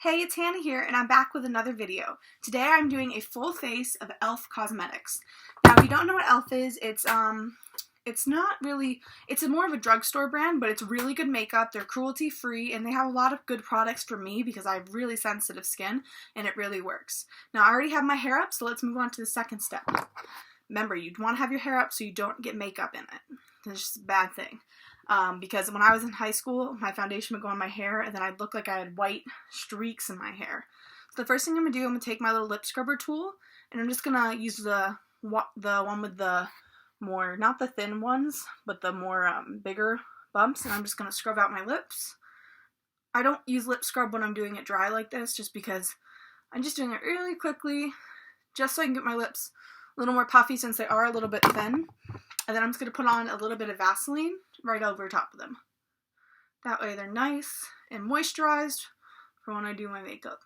Hey, it's Hannah here, and I'm back with another video. Today I'm doing a full face of e.l.f. Cosmetics. Now, if you don't know what e.l.f. is, it's not really, it's more of a drugstore brand, but it's really good makeup. They're cruelty-free, and they have a lot of good products for me because I have really sensitive skin, and it really works. Now, I already have my hair up, so let's move on to the second step. Remember, you'd want to have your hair up so you don't get makeup in it. It's just a bad thing. Because when I was in high school, my foundation would go on my hair, and then I'd look like I had white streaks in my hair. So the first thing I'm going to do, I'm going to take my little lip scrubber tool, and I'm just going to use the one with the more, not the thin ones, but the more bigger bumps, and I'm just going to scrub out my lips. I don't use lip scrub when I'm doing it dry like this, just because I'm just doing it really quickly, just so I can get my lips a little more puffy since they are a little bit thin. And then I'm just going to put on a little bit of Vaseline right over top of them. That way they're nice and moisturized for when I do my makeup.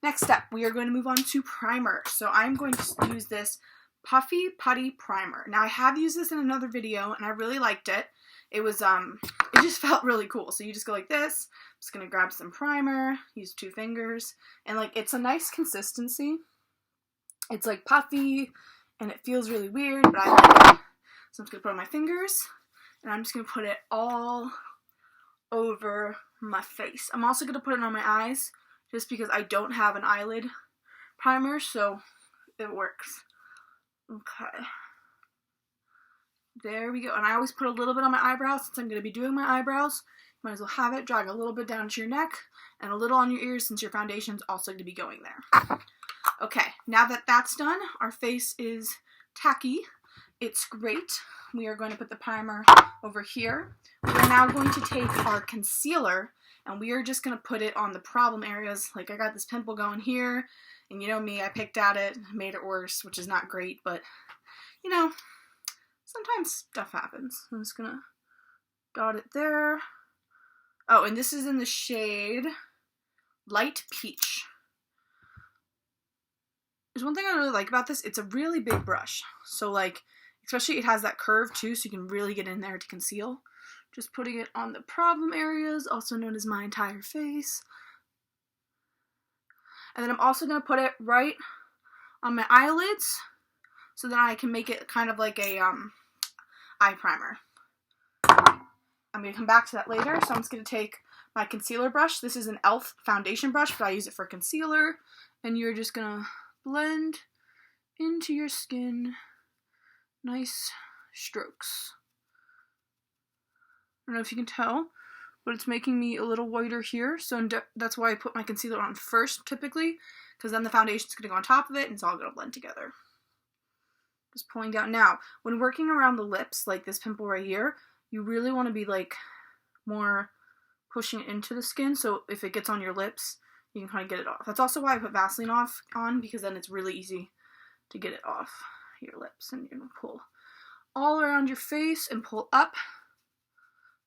Next step, we are going to move on to primer. So I'm going to use this Puffy Putty Primer. Now I have used this in another video and I really liked it. It was, it just felt really cool. So you just go like this. I'm just going to grab some primer, use 2 fingers, and like it's a nice consistency. It's like puffy, and it feels really weird, but I like it. So I'm just going to put it on my fingers, and I'm just going to put it all over my face. I'm also going to put it on my eyes, just because I don't have an eyelid primer, so it works. Okay. There we go. And I always put a little bit on my eyebrows, since I'm going to be doing my eyebrows. Might as well have it. Drag a little bit down to your neck, and a little on your ears, since your foundation's also going to be going there. Okay, now that that's done, our face is tacky. It's great. We are going to put the primer over here. We are now going to take our concealer, and we are just going to put it on the problem areas. Like I got this pimple going here, and you know me, I picked at it, made it worse, which is not great, but you know, sometimes stuff happens. I'm just going to dot it there. Oh, and this is in the shade Light Peach. There's one thing I really like about this, it's a really big brush. So like, especially it has that curve too, so you can really get in there to conceal. Just putting it on the problem areas, also known as my entire face. And then I'm also going to put it right on my eyelids, so that I can make it kind of like a eye primer. I'm going to come back to that later, so I'm just going to take my concealer brush. This is an e.l.f. foundation brush, but I use it for concealer. And you're just going to blend into your skin nice strokes. I don't know if you can tell, but it's making me a little whiter here, so that's why I put my concealer on first typically, because then the foundation's going to go on top of it and it's all going to blend together. Just pulling down. Now, when working around the lips, like this pimple right here, you really want to be like more pushing it into the skin, so if it gets on your lips, you can kind of get it off. That's also why I put Vaseline on, because then it's really easy to get it off your lips. And you're going to pull all around your face and pull up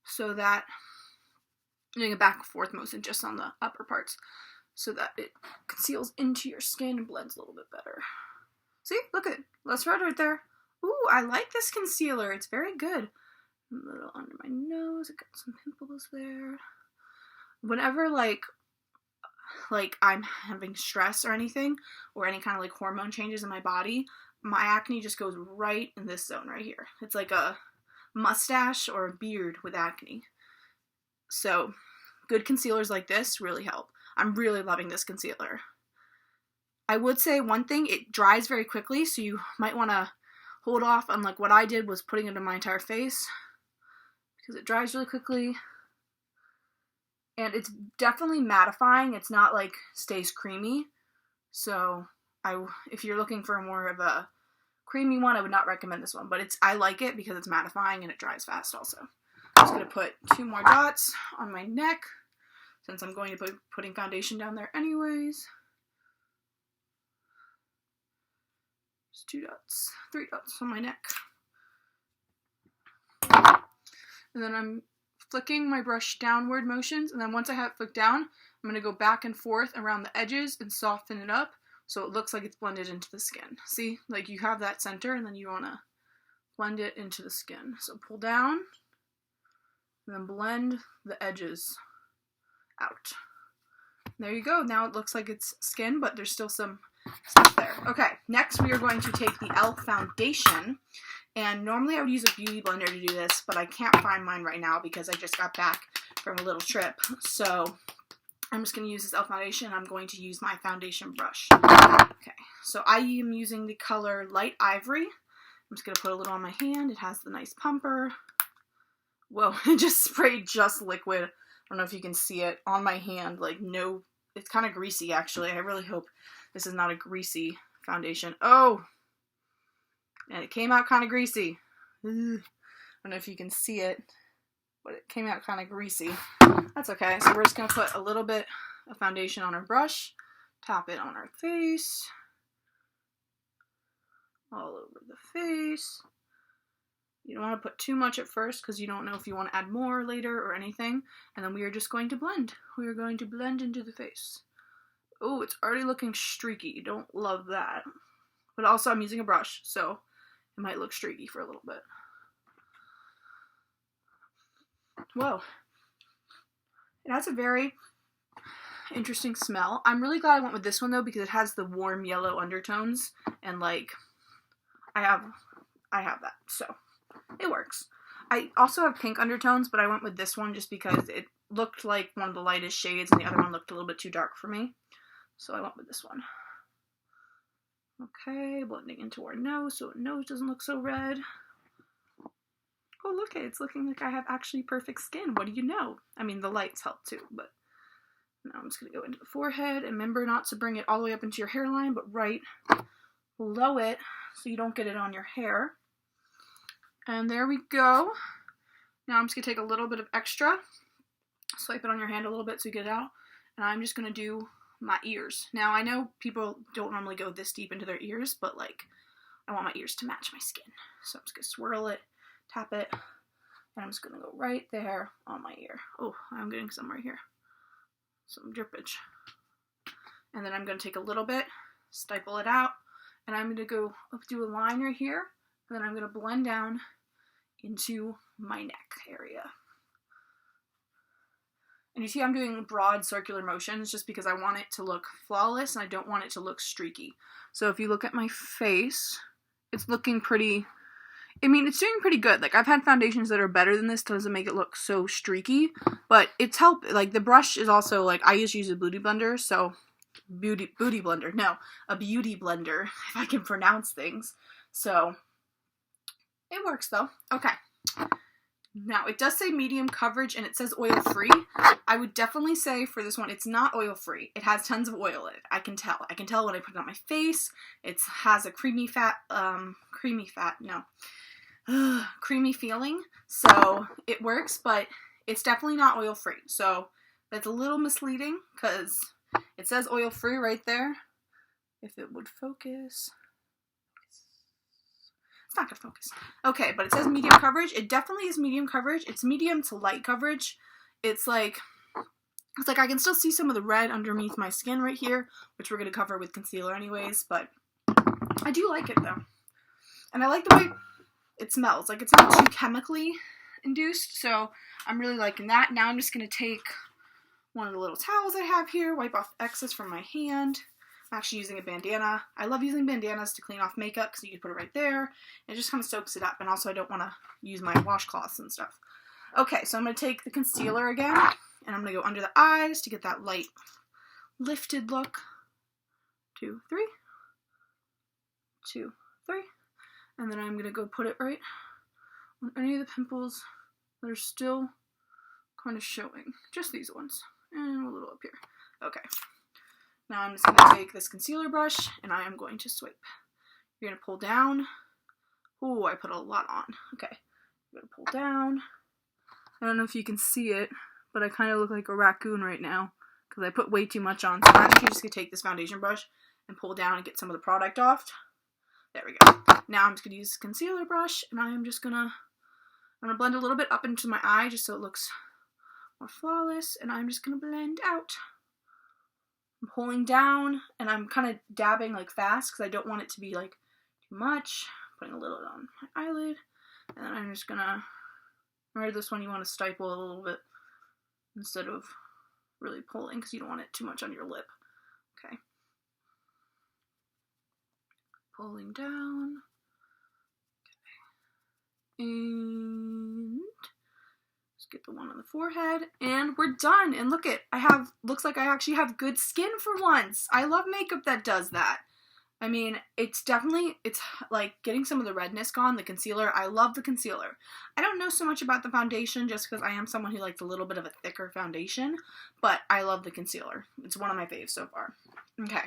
so that you're doing a back and forth motion just on the upper parts so that it conceals into your skin and blends a little bit better. See? Look at it. Less red right there. Ooh, I like this concealer. It's very good. A little under my nose. I got some pimples there. Whenever like I'm having stress or anything, or any kind of like hormone changes in my body, my acne just goes right in this zone right here. It's like a mustache or a beard with acne. So good concealers like this really help. I'm really loving this concealer. I would say one thing, it dries very quickly, so you might want to hold off on, like what I did was putting it on my entire face, because it dries really quickly. And it's definitely mattifying. It's not like stays creamy. So if you're looking for more of a creamy one, I would not recommend this one. But I like it because it's mattifying and it dries fast also. I'm just going to put 2 more dots on my neck, since I'm going to be putting foundation down there anyways. Just 2 dots, 3 dots on my neck. And then I'm flicking my brush downward motions, and then once I have it flicked down, I'm going to go back and forth around the edges and soften it up so it looks like it's blended into the skin. See, like you have that center, and then you want to blend it into the skin. So pull down, and then blend the edges out. there you go. Now it looks like it's skin, but there's still some stuff there. Okay, next we are going to take the e.l.f. foundation. And normally I would use a beauty blender to do this, but I can't find mine right now because I just got back from a little trip. So I'm just going to use this e.l.f. foundation. I'm going to use my foundation brush. Okay, so I am using the color Light Ivory. I'm just going to put a little on my hand. It has the nice pumper. Whoa, it just sprayed just liquid. I don't know if you can see it on my hand. Like, no, it's kind of greasy actually. I really hope this is not a greasy foundation. Oh! And it came out kind of greasy. I don't know if you can see it, but it came out kind of greasy. That's okay. So we're just going to put a little bit of foundation on our brush, tap it on our face, all over the face. You don't want to put too much at first because you don't know if you want to add more later or anything. And then we are just going to blend. We are going to blend into the face. Oh, it's already looking streaky. Don't love that. But also I'm using a brush, so it might look streaky for a little bit. Whoa. It has a very interesting smell. I'm really glad I went with this one though because it has the warm yellow undertones and like I have that, so it works. I also have pink undertones, but I went with this one just because it looked like one of the lightest shades and the other one looked a little bit too dark for me. So I went with this one. Okay, blending into our nose so our nose doesn't look so red. Oh, look, it's looking like I have actually perfect skin. What do you know? I mean, the lights help too, but now I'm just going to go into the forehead. And remember not to bring it all the way up into your hairline, but right below it so you don't get it on your hair. And there we go. Now I'm just going to take a little bit of extra, swipe it on your hand a little bit so you get it out, and I'm just going to do my ears. Now I know people don't normally go this deep into their ears, but like I want my ears to match my skin. So I'm just going to swirl it, tap it, and I'm just going to go right there on my ear. Oh, I'm getting some right here. Some drippage. And then I'm going to take a little bit, stipple it out, and I'm going to go do a line right here, and then I'm going to blend down into my neck area. And you see I'm doing broad circular motions just because I want it to look flawless and I don't want it to look streaky. So if you look at my face, it's looking pretty, I mean, it's doing pretty good. Like, I've had foundations that are better than this, doesn't make it look so streaky, but it's like, the brush is also, like, I just use a beauty blender, so, a beauty blender, if I can pronounce things. So, it works, though. Okay. Now, it does say medium coverage, and it says oil-free. I would definitely say for this one, it's not oil-free. It has tons of oil in it. I can tell. I can tell when I put it on my face. It has a creamy feeling. So, it works, but it's definitely not oil-free. So, that's a little misleading, because it says oil-free right there. If it would focus. It's not gonna focus. Okay, but it says medium coverage. It definitely is medium coverage. It's medium to light coverage. It's like I can still see some of the red underneath my skin right here, which we're gonna cover with concealer anyways, but I do like it though. And I like the way it smells. Like, it's not too chemically induced, so I'm really liking that. Now I'm just gonna take one of the little towels I have here, wipe off excess from my hand. I'm actually using a bandana. I love using bandanas to clean off makeup because you can put it right there. It just kind of soaks it up, and also I don't want to use my washcloths and stuff. Okay, so I'm going to take the concealer again, and I'm going to go under the eyes to get that light lifted look. 2, 3. 2, 3. And then I'm going to go put it right on any of the pimples that are still kind of showing. Just these ones. And a little up here. Okay. Now I'm just going to take this concealer brush, and I am going to swipe. You're going to pull down. Oh, I put a lot on. Okay. I'm going to pull down. I don't know if you can see it, but I kind of look like a raccoon right now, because I put way too much on. So I'm actually just going to take this foundation brush and pull down and get some of the product off. There we go. Now I'm just going to use this concealer brush, and I'm going to blend a little bit up into my eye, just so it looks more flawless, and I'm just going to blend out. I'm pulling down, and I'm kind of dabbing like fast because I don't want it to be like too much. Putting a little on my eyelid, and then I'm just gonna, remember this one you want to stipple a little bit instead of really pulling because you don't want it too much on your lip. Okay. Pulling down. Okay. And just get the one on the forehead, and we're done. And look it, looks like I actually have good skin for once. I love makeup that does that. I mean, it's like getting some of the redness gone, the concealer. I love the concealer. I don't know so much about the foundation just because I am someone who likes a little bit of a thicker foundation, but I love the concealer. It's one of my faves so far. Okay,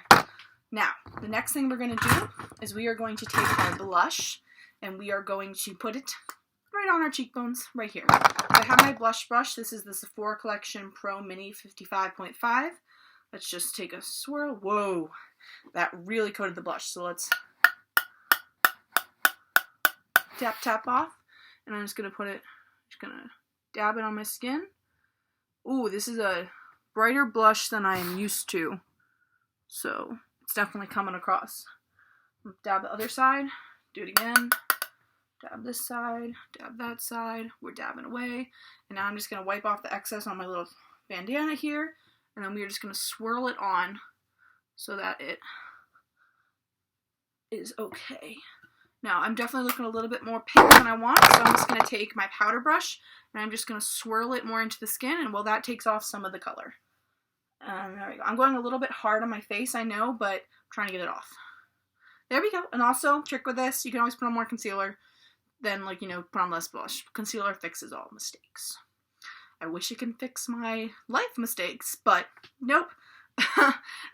now, the next thing we're going to do is we are going to take our blush, and we are going to put it right on our cheekbones, right here. I have my blush brush. This is the Sephora Collection Pro Mini 55.5. Let's just take a swirl. Whoa, that really coated the blush. So let's tap off. And I'm just going to dab it on my skin. Ooh, this is a brighter blush than I am used to. So it's definitely coming across. Dab the other side. Do it again. Dab this side. Dab that side. We're dabbing away. And now I'm just going to wipe off the excess on my little bandana here. And then we're just going to swirl it on so that it is okay. Now, I'm definitely looking a little bit more pink than I want, so I'm just going to take my powder brush, and I'm just going to swirl it more into the skin, and well, that takes off some of the color. There we go. I'm going a little bit hard on my face, I know, but I'm trying to get it off. There we go. And also, trick with this, you can always put on more concealer than, like, put on less blush. Concealer fixes all mistakes. I wish it can fix my life mistakes, but nope.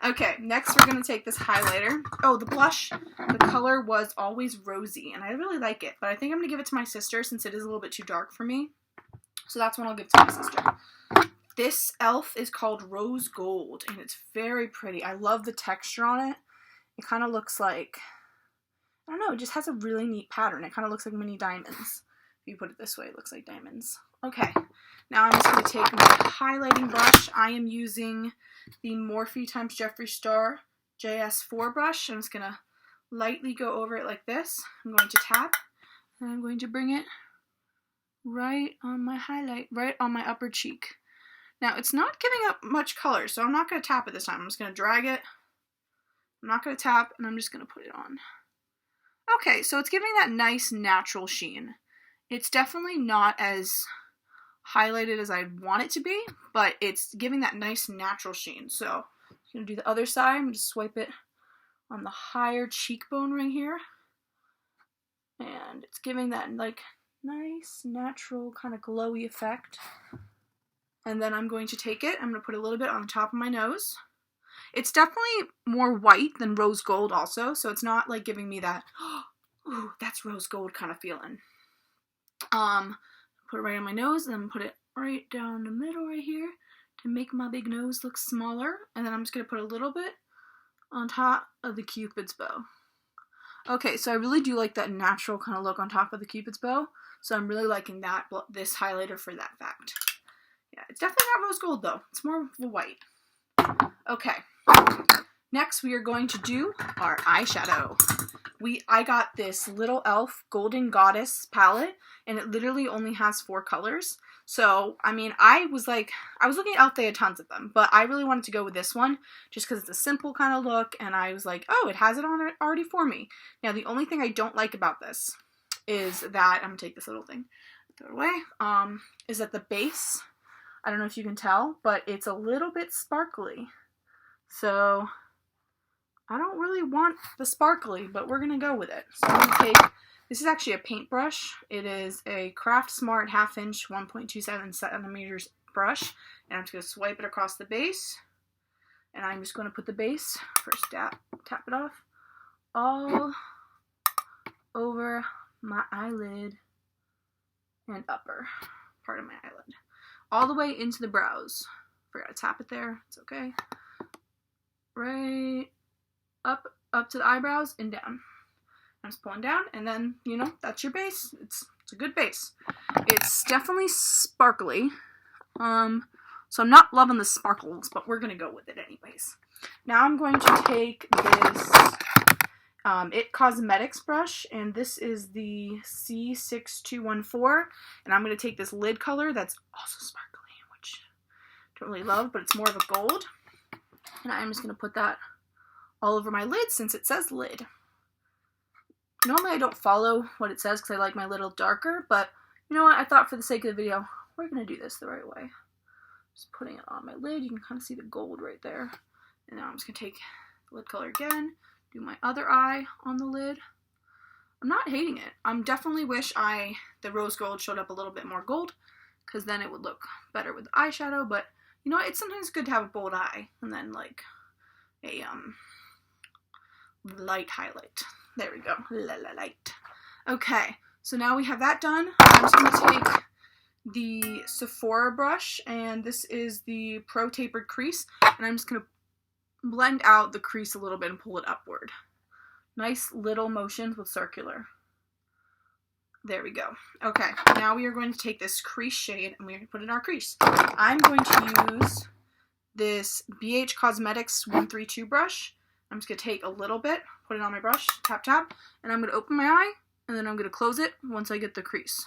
Okay, next we're going to take this highlighter. Oh, the blush, the color was Always Rosy, and I really like it, but I think I'm going to give it to my sister since it is a little bit too dark for me. So that's what I'll give to my sister. This e.l.f. is called Rose Gold, and it's very pretty. I love the texture on it. It kind of looks like, I don't know, it just has a really neat pattern. It kind of looks like mini diamonds. If you put it this way, it looks like diamonds. Okay, now I'm just going to take my highlighting brush. I am using the Morphe x Jeffree Star JS4 brush. I'm just going to lightly go over it like this. I'm going to tap, and I'm going to bring it right on my highlight, right on my upper cheek. Now, it's not giving up much color, so I'm not going to tap it this time. I'm just going to drag it. I'm not going to tap, and I'm just going to put it on. Okay, so it's giving that nice natural sheen. It's definitely not as highlighted as I'd want it to be, but it's giving that nice natural sheen. So I'm going to do the other side. I'm going to swipe it on the higher cheekbone right here. And it's giving that like nice natural kind of glowy effect. And then I'm going to take it. I'm going to put a little bit on the top of my nose. It's definitely more white than rose gold also, so it's not like giving me that, ooh, that's rose gold kind of feeling. Put it right on my nose, and then put it right down the middle right here to make my big nose look smaller. And then I'm just going to put a little bit on top of the Cupid's bow. Okay, so I really do like that natural kind of look on top of the Cupid's bow, so I'm really liking this highlighter for that fact. Yeah, it's definitely not rose gold though. It's more of a white. Okay. Next, we are going to do our eyeshadow. I got this little e.l.f. Golden Goddess palette, and it literally only has 4 colors. So, I mean, I was looking at e.l.f., they had tons of them, but I really wanted to go with this one, just because it's a simple kind of look, and I was like, oh, it has it on it already for me. Now, the only thing I don't like about this is that, I'm going to take this little thing, throw it away, is that the base, I don't know if you can tell, but it's a little bit sparkly. So, I don't really want the sparkly, but we're going to go with it. So I'm going to take, this is actually a paintbrush. It is a Craft Smart 1/2 inch 1.27 centimeters brush. And I'm just going to swipe it across the base. And I'm just going to put the base, first tap it off, all over my eyelid and upper part of my eyelid. All the way into the brows. Forgot to tap it there. It's okay. Right up to the eyebrows and down. I'm just pulling down, and then, that's your base. It's a good base. It's definitely sparkly. So I'm not loving the sparkles, but we're going to go with it anyways. Now I'm going to take this IT Cosmetics brush, and this is the C6214, and I'm going to take this lid color that's also sparkly, which Don't really love, but it's more of a gold. And I'm just going to put that all over my lid since it says lid. Normally I don't follow what it says because I like my lid a little darker, but you know what? I thought for the sake of the video, we're going to do this the right way. Just putting it on my lid. You can kind of see the gold right there. And now I'm just going to take the lid color again, do my other eye on the lid. I'm not hating it. I'm definitely wish the rose gold showed up a little bit more gold because then it would look better with the eyeshadow, but you know, it's sometimes good to have a bold eye and then like a light highlight. There we go. Light. Okay, so now we have that done. I'm just going to take the Sephora brush, and this is the Pro Tapered Crease, and I'm just going to blend out the crease a little bit and pull it upward. Nice little motions with circular. There we go. Okay, now we are going to take this crease shade and we're going to put it in our crease. I'm going to use this BH Cosmetics 132 brush. I'm just going to take a little bit, put it on my brush, tap, tap, and I'm going to open my eye, and then I'm going to close it once I get the crease.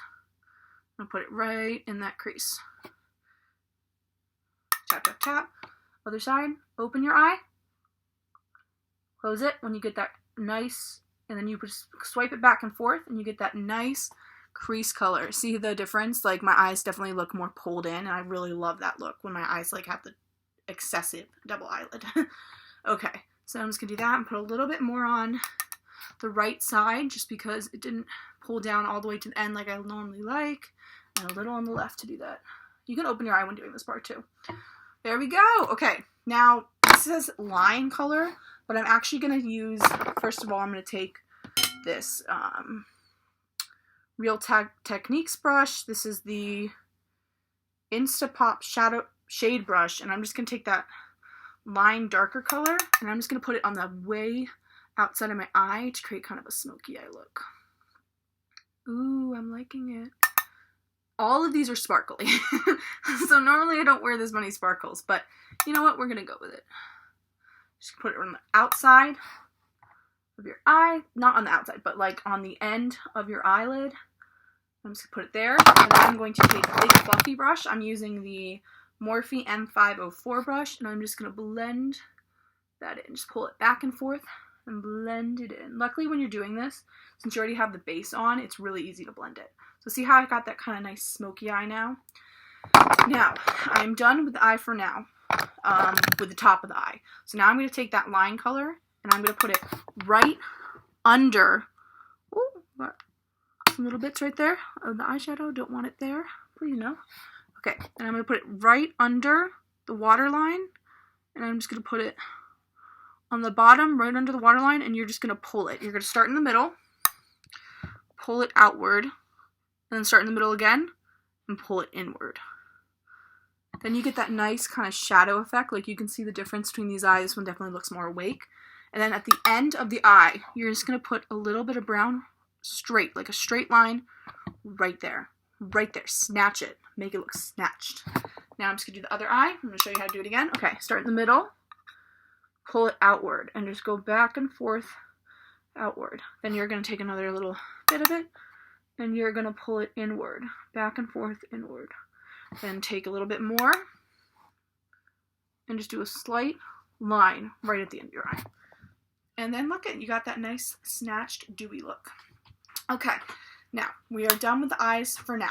I'm going to put it right in that crease. Tap, tap, tap. Other side, open your eye, close it when you get that nice, and then you just swipe it back and forth, and you get that nice crease color. See the difference? Like, my eyes definitely look more pulled in, and I really love that look when my eyes, like, have the excessive double eyelid. Okay. So I'm just going to do that and put a little bit more on the right side just because it didn't pull down all the way to the end like I normally like. And a little on the left to do that. You can open your eye when doing this part too. There we go. Okay, now this says line color, but I'm actually going to use, first of all, I'm going to take this Real Techniques brush. This is the Instapop Shade Brush, and I'm just going to take that line darker color, and I'm just going to put it on the way outside of my eye to create kind of a smoky eye look. Ooh, I'm liking it. All of these are sparkly. So normally I don't wear this many sparkles, but you know what? We're going to go with it. Just put it on the outside of your eye. Not on the outside, but like on the end of your eyelid. I'm just going to put it there. And then I'm going to take a big fluffy brush. I'm using the Morphe M504 brush, and I'm just going to blend that in. Just pull it back and forth and blend it in. Luckily, when you're doing this, since you already have the base on, it's really easy to blend it. So see how I got that kind of nice smoky eye now? Now, I'm done with the eye for now, with the top of the eye. So now I'm going to take that line color, and I'm going to put it right under, ooh, some little bits right there of the eyeshadow. Don't want it there, please no. Okay, and I'm going to put it right under the waterline, and I'm just going to put it on the bottom, right under the waterline, and you're just going to pull it. You're going to start in the middle, pull it outward, and then start in the middle again, and pull it inward. Then you get that nice kind of shadow effect, like you can see the difference between these eyes. This one definitely looks more awake. And then at the end of the eye, you're just going to put a little bit of brown straight, like a straight line, right there. Right there. Snatch it. Make it look snatched. Now I'm just going to do the other eye. I'm going to show you how to do it again. Okay, start in the middle. Pull it outward. And just go back and forth outward. Then you're going to take another little bit of it. And you're going to pull it inward. Back and forth inward. Then take a little bit more. And just do a slight line right at the end of your eye. And then look at, you got that nice snatched dewy look. Okay. Now, we are done with the eyes for now.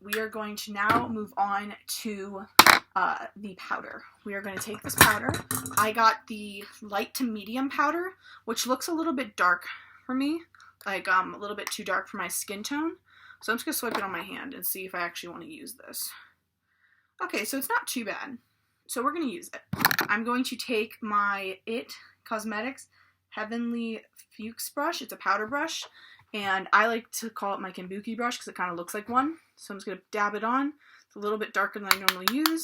We are going to now move on to the powder. We are going to take this powder. I got the light to medium powder, which looks a little bit dark for me, like a little bit too dark for my skin tone. So I'm just going to swipe it on my hand and see if I actually want to use this. Okay, so it's not too bad. So we're going to use it. I'm going to take my IT Cosmetics Heavenly Fuchs brush. It's a powder brush. And I like to call it my Kabuki brush because it kind of looks like one. So I'm just going to dab it on. It's a little bit darker than I normally use.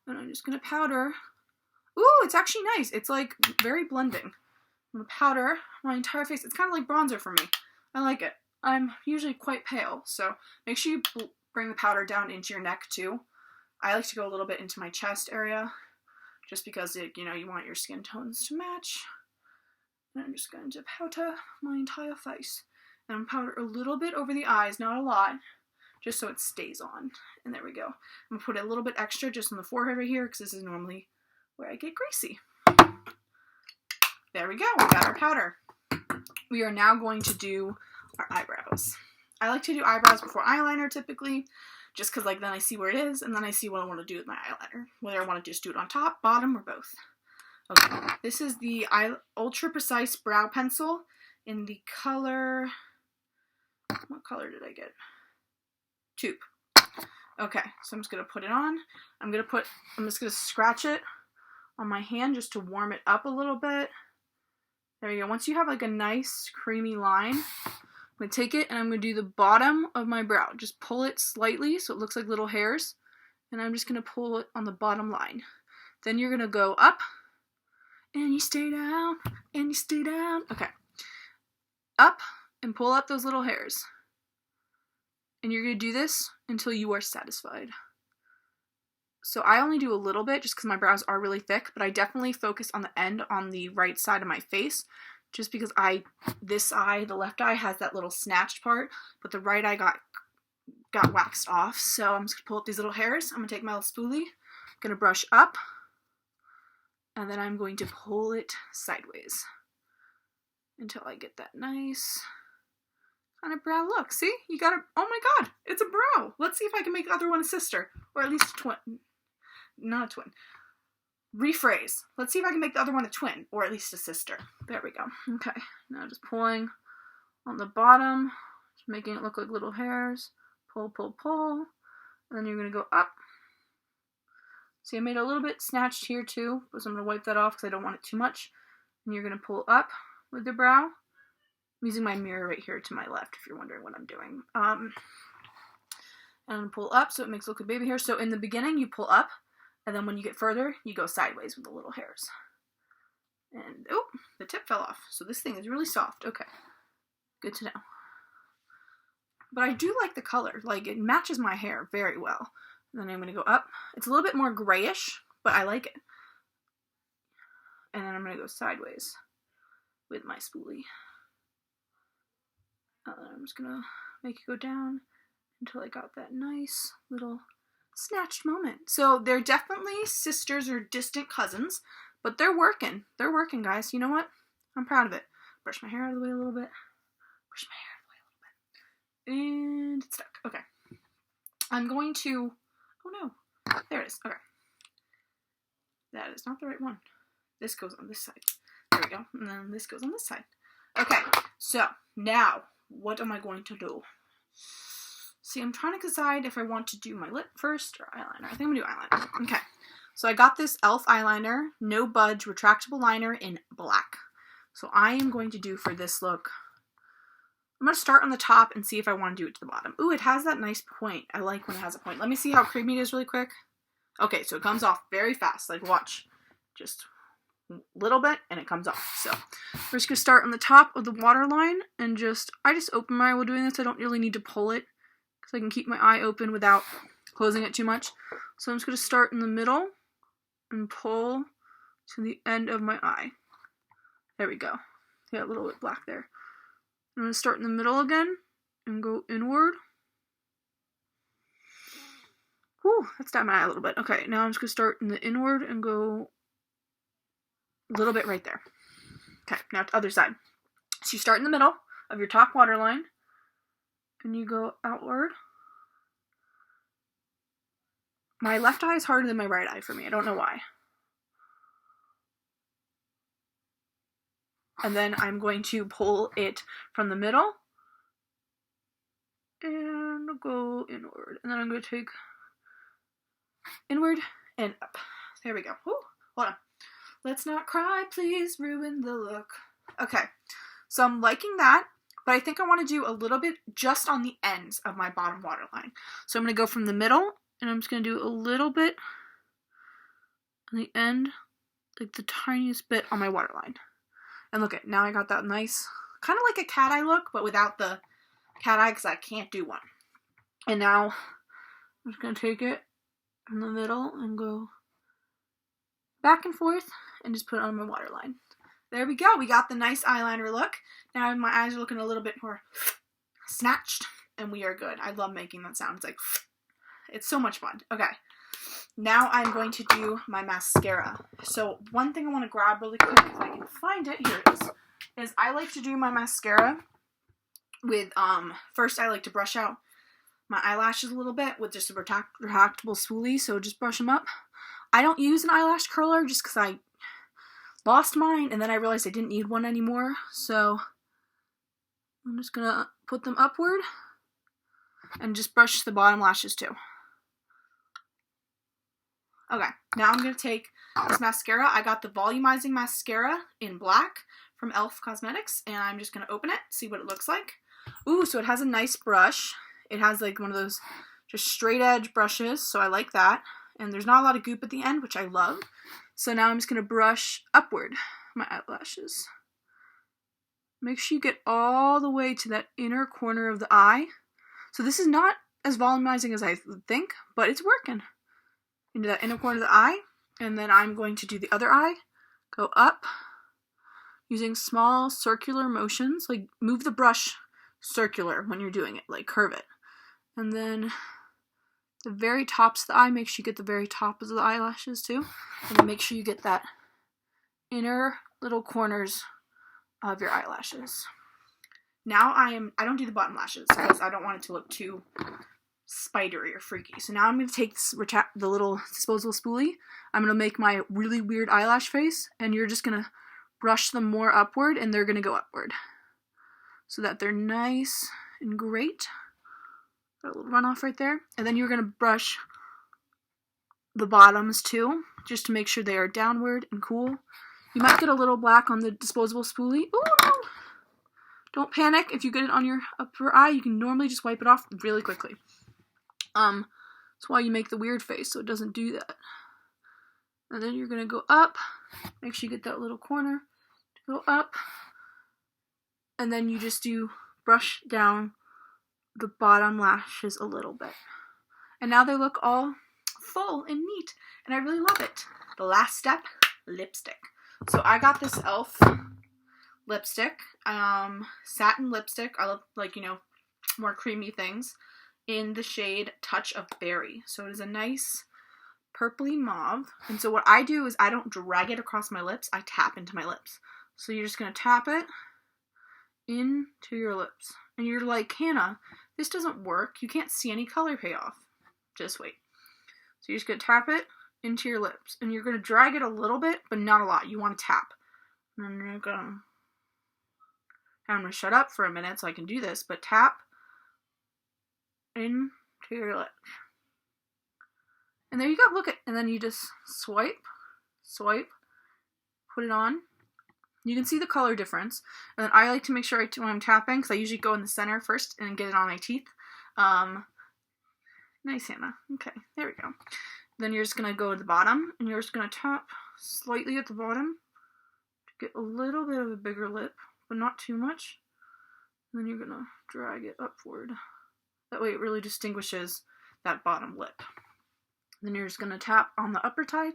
And I'm just going to powder. Ooh, it's actually nice. It's like very blending. I'm going to powder my entire face. It's kind of like bronzer for me. I like it. I'm usually quite pale. So make sure you bring the powder down into your neck too. I like to go a little bit into my chest area. Just because, you want your skin tones to match. And I'm just going to powder my entire face. And powder a little bit over the eyes, not a lot. just so it stays on. And there we go. I'm going to put a little bit extra just on the forehead right here, because this is normally where I get greasy. There we go. We got our powder. We are now going to do our eyebrows. I like to do eyebrows before eyeliner typically, just because like then I see where it is, and then I see what I want to do with my eyeliner. Whether I want to just do it on top, bottom, or both. Okay, this is the Ultra Precise Brow Pencil in the color, what color did I get? Taupe. Okay, so I'm just going to put it on. I'm just going to scratch it on my hand just to warm it up a little bit. There you go. Once you have like a nice creamy line, I'm going to take it and I'm going to do the bottom of my brow. Just pull it slightly so it looks like little hairs. And I'm just going to pull it on the bottom line. Then you're going to go up and you stay down and you stay down. Okay. Up and pull up those little hairs. And you're going to do this until you are satisfied. So I only do a little bit just because my brows are really thick, but I definitely focus on the end on the right side of my face just because this eye, the left eye, has that little snatched part, but the right eye got waxed off. So I'm just going to pull up these little hairs. I'm going to take my little spoolie, I'm going to brush up, and then I'm going to pull it sideways until I get that nice kind of brow look. See? You got it. Oh my god, it's a brow. Let's see if I can make the other one a sister, or at least a twin. Not a twin. Rephrase. Let's see if I can make the other one a twin, or at least a sister. There we go. Okay, now just pulling on the bottom, just making it look like little hairs. Pull, pull, pull. And then you're going to go up. See, I made a little bit snatched here too, so I'm going to wipe that off because I don't want it too much. And you're going to pull up with the brow. I'm using my mirror right here to my left if you're wondering what I'm doing. And pull up so it makes it look like baby hair. So in the beginning, you pull up. And then when you get further, you go sideways with the little hairs. And, oh, the tip fell off. So this thing is really soft. Okay. Good to know. But I do like the color. Like, it matches my hair very well. And then I'm going to go up. It's a little bit more grayish, but I like it. And then I'm going to go sideways with my spoolie. I'm just going to make it go down until I got that nice little snatched moment. So they're definitely sisters or distant cousins, but they're working. They're working, guys. You know what? I'm proud of it. Brush my hair out of the way a little bit. Brush my hair out of the way a little bit. And it's stuck. Okay. I'm going to... Oh no. There it is. Okay. That is not the right one. This goes on this side. There we go. And then this goes on this side. Okay. So, now, what am I going to do? See, I'm trying to decide if I want to do my lip first or eyeliner. I think I'm going to do eyeliner. Okay. So I got this e.l.f. eyeliner, No Budge retractable liner in black. So I am going to do for this look, I'm going to start on the top and see if I want to do it to the bottom. Ooh, it has that nice point. I like when it has a point. Let me see how creamy it is really quick. Okay, so it comes off very fast. Like, watch. Just a little bit and it comes off. So we're just going to start on the top of the waterline and I just open my eye while doing this. I don't really need to pull it, so I can keep my eye open without closing it too much. So I'm just going to start in the middle and pull to the end of my eye. There we go. Yeah, a little bit black there. I'm going to start in the middle again and go inward. Whew, that's down my eye a little bit. Okay, now I'm just going to start in the inward and go a little bit right there. Okay, now to the other side. So you start in the middle of your top waterline. And you go outward. My left eye is harder than my right eye for me. I don't know why. And then I'm going to pull it from the middle. And go inward. And then I'm going to take inward and up. There we go. Ooh, hold on. Let's not cry, please ruin the look. Okay. So I'm liking that. But I think I want to do a little bit just on the ends of my bottom waterline. So I'm going to go from the middle, and I'm just going to do a little bit on the end, like the tiniest bit on my waterline. And look at, now I got that nice, kind of like a cat eye look, but without the cat eye because I can't do one. And now I'm just going to take it from the middle and go back and forth and just put it on my waterline. There we go. We got the nice eyeliner look. Now my eyes are looking a little bit more snatched and we are good. I love making that sound. It's like, it's so much fun. Okay, now I'm going to do my mascara. So one thing I want to grab really quick, if I can find it, here it is I like to do my mascara with, first I like to brush out my eyelashes a little bit with just a retractable spoolie, so just brush them up. I don't use an eyelash curler just because I lost mine, and then I realized I didn't need one anymore, so I'm just gonna put them upward and just brush the bottom lashes too. Okay, now I'm gonna take this mascara. I got the volumizing mascara in black from e.l.f. Cosmetics, and I'm just gonna open it, see what it looks like. Ooh, so it has a nice brush. It has like one of those just straight edge brushes, so I like that. And there's not a lot of goop at the end, which I love. So now I'm just going to brush upward my eyelashes. Make sure you get all the way to that inner corner of the eye. So this is not as volumizing as I think, but it's working. Into that inner corner of the eye. And then I'm going to do the other eye. Go up using small circular motions. Like move the brush circular when you're doing it, like curve it. And then the very tops of the eye, make sure you get the very top of the eyelashes too. And then make sure you get that inner little corners of your eyelashes. Now I don't do the bottom lashes because I don't want it to look too spidery or freaky. So now I'm going to take this, the little disposable spoolie. I'm going to make my really weird eyelash face, and you're just going to brush them more upward, and they're going to go upward so that they're nice and great. Got a little runoff right there. And then you're going to brush the bottoms too, just to make sure they are downward and cool. You might get a little black on the disposable spoolie. Oh no! Don't panic. If you get it on your upper eye, you can normally just wipe it off really quickly. That's why you make the weird face, so it doesn't do that. And then you're going to go up. Make sure you get that little corner. Go up. And then you just do brush down the bottom lashes a little bit. And now they look all full and neat, and I really love it. The last step, lipstick. So I got this e.l.f. lipstick, satin lipstick. I love, like, you know, more creamy things, in the shade Touch of Berry. So it is a nice purpley mauve. And so what I do is I don't drag it across my lips, I tap into my lips. So you're just going to tap it into your lips. And you're like, Hannah, this doesn't work. You can't see any color payoff. Just wait. So you're just going to tap it into your lips. And you're going to drag it a little bit, but not a lot. You want to tap. And then you're going to shut up for a minute so I can do this, but tap into your lips. And there you go. Look at, and then you just swipe, put it on. You can see the color difference. And then I like to make sure when I'm tapping, because I usually go in the center first and get it on my teeth. Nice, Hannah. Okay, there we go. Then you're just going to go to the bottom, and you're just going to tap slightly at the bottom to get a little bit of a bigger lip, but not too much. And then you're going to drag it upward. That way it really distinguishes that bottom lip. Then you're just going to tap on the upper side.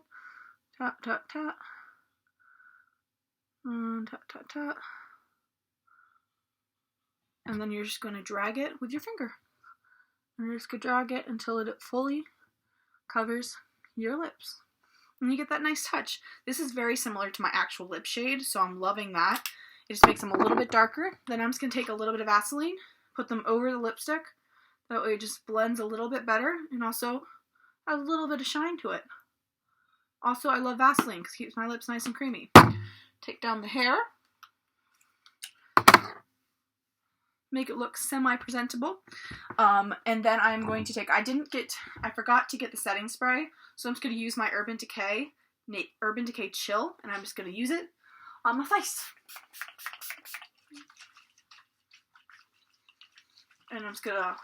Tap, tap, tap. Tap, tap, tap. And then you're just going to drag it with your finger. And you're just going to drag it until it fully covers your lips. And you get that nice touch. This is very similar to my actual lip shade, so I'm loving that. It just makes them a little bit darker. Then I'm just going to take a little bit of Vaseline, put them over the lipstick. That way it just blends a little bit better and also a little bit of shine to it. Also, I love Vaseline because it keeps my lips nice and creamy. Take down the hair. Make it look semi-presentable. And then I'm going to take, I forgot to get the setting spray, so I'm just going to use my Urban Decay Chill, and I'm just going to use it on my face. And I'm just going to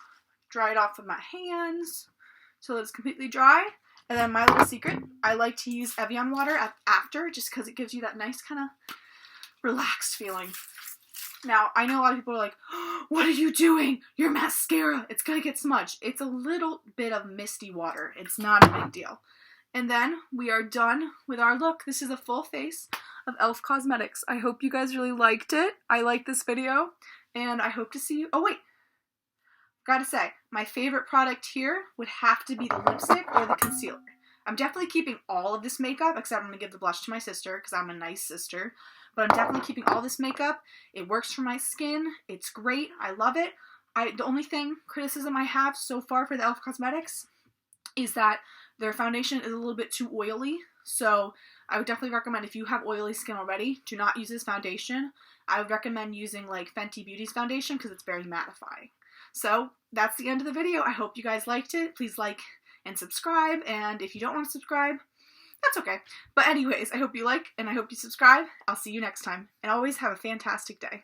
dry it off with my hands so that it's completely dry. And then my little secret, I like to use Evian water after, just because it gives you that nice kind of relaxed feeling. Now, I know a lot of people are like, oh, what are you doing? Your mascara, it's going to get smudged. It's a little bit of misty water. It's not a big deal. And then we are done with our look. This is a full face of e.l.f. Cosmetics. I hope you guys really liked it. I liked this video, and I hope to see you. Oh, wait. Gotta say, my favorite product here would have to be the lipstick or the concealer. I'm definitely keeping all of this makeup, except I'm going to give the blush to my sister because I'm a nice sister. But I'm definitely keeping all this makeup. It works for my skin. It's great. I love it. The only criticism I have so far for the e.l.f. Cosmetics is that their foundation is a little bit too oily. So I would definitely recommend, if you have oily skin already, do not use this foundation. I would recommend using like Fenty Beauty's foundation because it's very mattifying. So that's the end of the video. I hope you guys liked it. Please like and subscribe, and if you don't want to subscribe, that's okay. But anyways, I hope you like and I hope you subscribe. I'll see you next time, and always have a fantastic day.